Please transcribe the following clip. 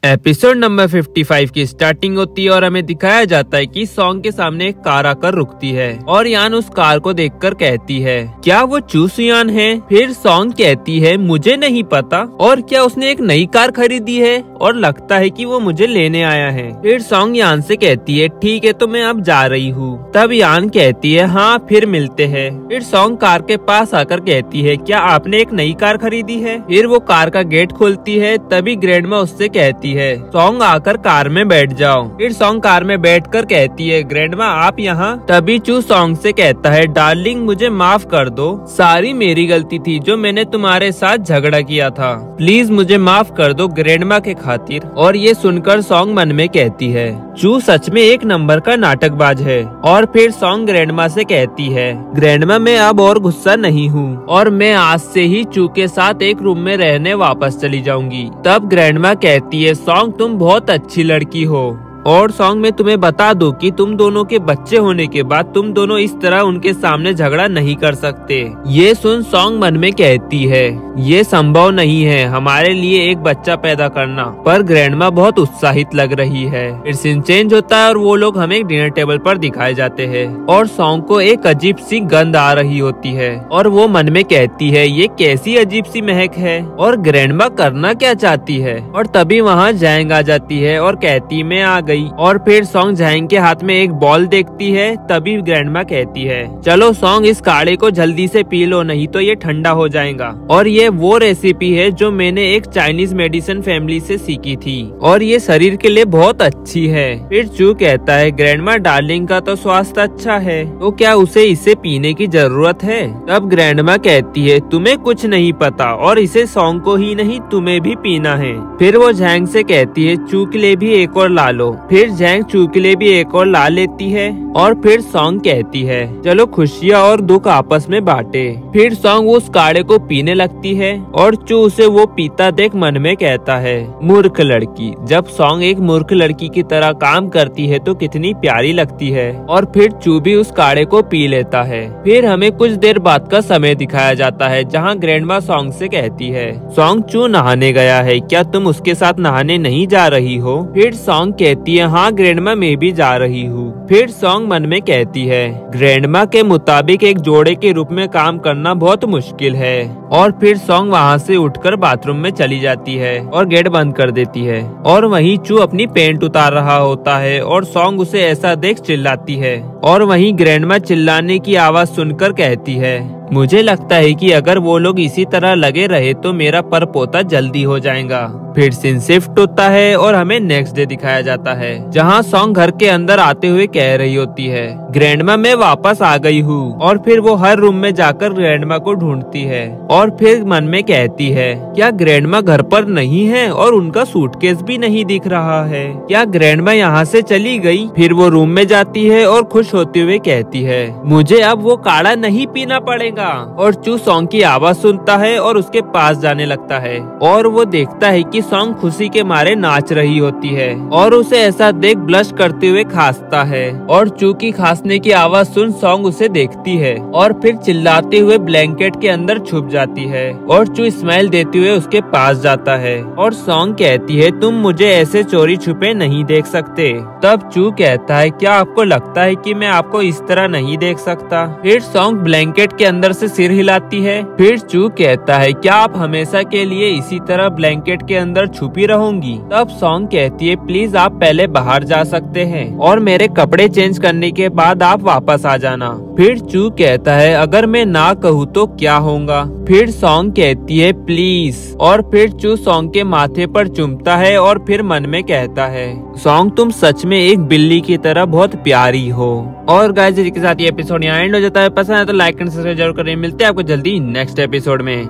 Episode number 55 की starting होती है और हमें दिखाया जाता है कि सॉन्ग के सामने एक कार आकर रुकती है और यान उस कार को देखकर कहती है, क्या वो चू सुयान है? फिर सॉन्ग कहती है, मुझे नहीं पता। और क्या उसने एक नई कार खरीदी है और लगता है कि वो मुझे लेने आया है। फिर सॉन्ग यान से कहती है, ठीक है तो मैं अब जा रही हूँ। तब यान कहती है, हाँ फिर मिलते हैं। फिर सॉन्ग कार के पास आकर कहती है, क्या आपने एक नई कार खरीदी है? फिर वो कार का गेट खोलती है। तभी ग्रैंडमा उससे कहती है, सॉन्ग आकर कार में बैठ जाओ। फिर सॉन्ग कार में बैठकर कहती है, ग्रैंडमा आप यहाँ? तभी चू सॉन्ग से कहता है, डार्लिंग मुझे माफ कर दो, सारी मेरी गलती थी जो मैंने तुम्हारे साथ झगड़ा किया था, प्लीज मुझे माफ कर दो ग्रैंडमा के खातिर। और ये सुनकर सॉन्ग मन में कहती है, चू सच में एक नंबर का नाटकबाज है। और फिर सॉन्ग ग्रैंडमा से कहती है, ग्रैंडमा मैं अब और गुस्सा नहीं हूँ और मैं आज से ही चू के साथ एक रूम में रहने वापस चली जाऊंगी। तब ग्रैंडमा कहती है, सॉन्ग तुम बहुत अच्छी लड़की हो और सॉन्ग में तुम्हें बता दूं कि तुम दोनों के बच्चे होने के बाद तुम दोनों इस तरह उनके सामने झगड़ा नहीं कर सकते। ये सुन सॉन्ग मन में कहती है, ये संभव नहीं है हमारे लिए एक बच्चा पैदा करना। पर ग्रैंडमा बहुत उत्साहित लग रही है। फिर सीन चेंज होता है और वो लोग हमें डिनर टेबल पर दिखाए जाते हैं और सॉन्ग को एक अजीब सी गंध आ रही होती है और वो मन में कहती है, ये कैसी अजीब सी महक है और ग्रैंडमा करना क्या चाहती है। और तभी वहाँ जैंग आ जाती है और कहती, मैं आ गई। और फिर सॉन्ग जैंग के हाथ में एक बॉल देखती है। तभी ग्रैंडमा कहती है, चलो सॉन्ग इस काढ़े को जल्दी से पी लो नहीं तो ये ठंडा हो जाएगा। और ये वो रेसिपी है जो मैंने एक चाइनीज मेडिसिन फैमिली से सीखी थी और ये शरीर के लिए बहुत अच्छी है। फिर चू कहता है, ग्रैंडमा डार्लिंग का तो स्वास्थ्य अच्छा है तो क्या उसे इसे पीने की जरूरत है? तब ग्रैंडमा कहती है, तुम्हें कुछ नहीं पता और इसे सॉन्ग को ही नहीं तुम्हें भी पीना है। फिर वो जैंग से कहती है, चू के लिए भी एक और ला लो। फिर जैंग चू के लिए भी एक और ला लेती है और फिर सॉन्ग कहती है, चलो खुशियाँ और दुख आपस में बांटे। फिर सॉन्ग उस काढ़े को पीने लगती है और चू उसे वो पीता देख मन में कहता है, मूर्ख लड़की। जब सॉन्ग एक मूर्ख लड़की की तरह काम करती है तो कितनी प्यारी लगती है। और फिर चू भी उस काढ़े को पी लेता है। फिर हमें कुछ देर बाद का समय दिखाया जाता है जहाँ ग्रैंडमा सॉन्ग से कहती है, सॉन्ग चू नहाने गया है, क्या तुम उसके साथ नहाने नहीं जा रही हो? फिर सॉन्ग कहती है, हाँ ग्रैंडमा मैं भी जा रही हूँ। फिर सॉन्ग मन में कहती है, ग्रैंडमा के मुताबिक एक जोड़े के रूप में काम करना बहुत मुश्किल है। और फिर सॉन्ग वहाँ से उठकर बाथरूम में चली जाती है और गेट बंद कर देती है। और वहीं चू अपनी पैंट उतार रहा होता है और सॉन्ग उसे ऐसा देख चिल्लाती है। और वहीं ग्रैंडमा चिल्लाने की आवाज सुनकर कहती है, मुझे लगता है कि अगर वो लोग इसी तरह लगे रहे तो मेरा परपोता जल्दी हो जाएगा। फिर सीन शिफ्ट होता है और हमें नेक्स्ट डे दिखाया जाता है जहाँ सॉन्ग घर के अंदर आते हुए कह रही होती है, ग्रैंडमा मैं वापस आ गई हूँ। और फिर वो हर रूम में जाकर ग्रैंडमा को ढूंढती है और फिर मन में कहती है, क्या ग्रैंडमा घर पर नहीं है और उनका सूटकेस भी नहीं दिख रहा है? क्या ग्रैंडमा यहाँ से चली गई? फिर वो रूम में जाती है और खुश होते हुए कहती है, मुझे अब वो काढ़ा नहीं पीना पड़ेगा। और चू सॉन्ग की आवाज सुनता है और उसके पास जाने लगता है और वो देखता है कि सॉन्ग खुशी के मारे नाच रही होती है और उसे ऐसा देख ब्लश करते हुए खांसता है। और चू की खांसने की आवाज सुन सॉन्ग उसे देखती है और फिर चिल्लाते हुए ब्लैंकेट के अंदर छुप जाती है और चू स्माइल देते हुए उसके पास जाता है। और सॉन्ग कहती है, तुम मुझे ऐसे चोरी छुपे नहीं देख सकते। तब चू कहता है, क्या आपको लगता है कि मैं आपको इस तरह नहीं देख सकता? फिर सॉन्ग ब्लैंकेट के अंदर से सिर हिलाती है। फिर चू कहता है, क्या आप हमेशा के लिए इसी तरह ब्लैंकेट के अंदर छुपी रहूंगी? तब सॉन्ग कहती है, प्लीज आप पहले बाहर जा सकते हैं और मेरे कपड़े चेंज करने के बाद आप वापस आ जाना। फिर चू कहता है, अगर मैं ना कहूँ तो क्या होगा? फिर सॉन्ग कहती है, प्लीज। और फिर चू सॉन्ग के माथे पर चुमता है और फिर मन में कहता है, सॉन्ग तुम सच में एक बिल्ली की तरह बहुत प्यारी हो। और गाइस के साथ ये एपिसोड यहाँ एंड हो जाता है। पसंद है तो लाइक एंड सब्सक्राइब जरूर करें। मिलते हैं आपको जल्दी नेक्स्ट एपिसोड में।